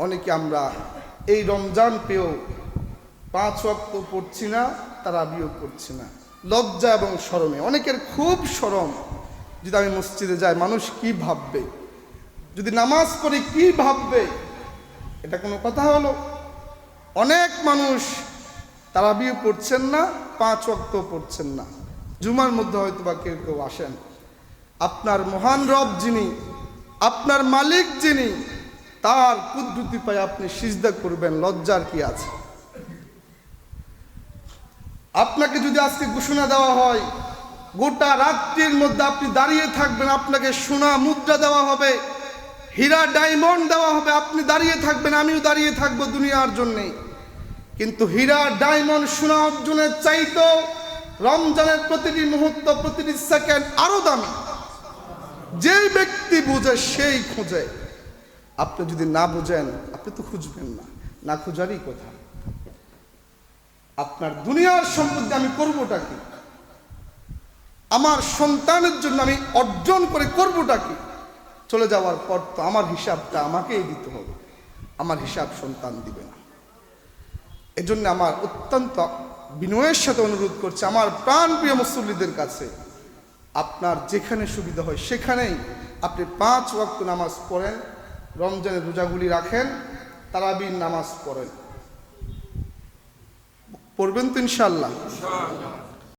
অনেকে আমরা এই রমজান পেয়েও 5 ওয়াক্ত পড়ছি না, তারাবিও করছি না, লজ্জা এবং শরমে। অনেকের খুব শরম, যদি আমি মসজিদে যাই মানুষ কি ভাববে, যদি নামাজ পড়ি কি ভাববে, এটা কোনো কথা হলো? অনেক মানুষ তারাবিও পড়ছেন না, 5 ওয়াক্ত পড়ছেন না, জুমার মধ্যে হয়তো বা কেউ কেউ আসেন। আপনার মহান রব যিনি, আপনার মালিক যিনি, তার কুদরতি পায়ে আপনি সিজদা করবেন, লজ্জার কি আছে? আপনাকে যদি আজকে ঘোষণা দেওয়া হয় গোটা রাত্রির মধ্যে আপনি দাঁড়িয়ে থাকবেন, আপনাকে সোনা মুদ্রা দেওয়া হবে, হীরা ডায়মন্ড দেওয়া হবে, আপনি দাঁড়িয়ে থাকবেন, আমিও দাঁড়িয়ে থাকবো দুনিয়ার জন্যে, কিন্তু হীরা ডায়মন্ড সোনা অর্জনের চাইতো রমজানের প্রতিটি মুহূর্ত, প্রতিটি সেকেন্ড আরো দামি। যেই ব্যক্তি বুঝে সেই খুঁজে। আপনি যদি না বুঝেন আপনি তো খুঁজবেন না, না খুঁজারই কথা। আপনার দুনিয়ার সম্পত্তি আমি করবোটা কি? আমার সন্তানের জন্য আমি অর্জন করে করবোটা কি? চলে যাওয়ার পর তো আমার হিসাবটা আমাকেই দিতে হবে, আমার হিসাব সন্তান দিবে না। এজন্য আমার অত্যন্ত বিনয়ের সাথে অনুরোধ করছে আমার প্রাণপ্রিয় মুসল্লিদের কাছে, আপনার যেখানে সুবিধা হয় সেখানেই আপনি 5 ওয়াক্ত নামাজ পড়েন, রমজানের রোজাগুলি রাখেন, তারাবির নামাজ পড়েন। পড়বেন তো ইনশাআল্লাহ?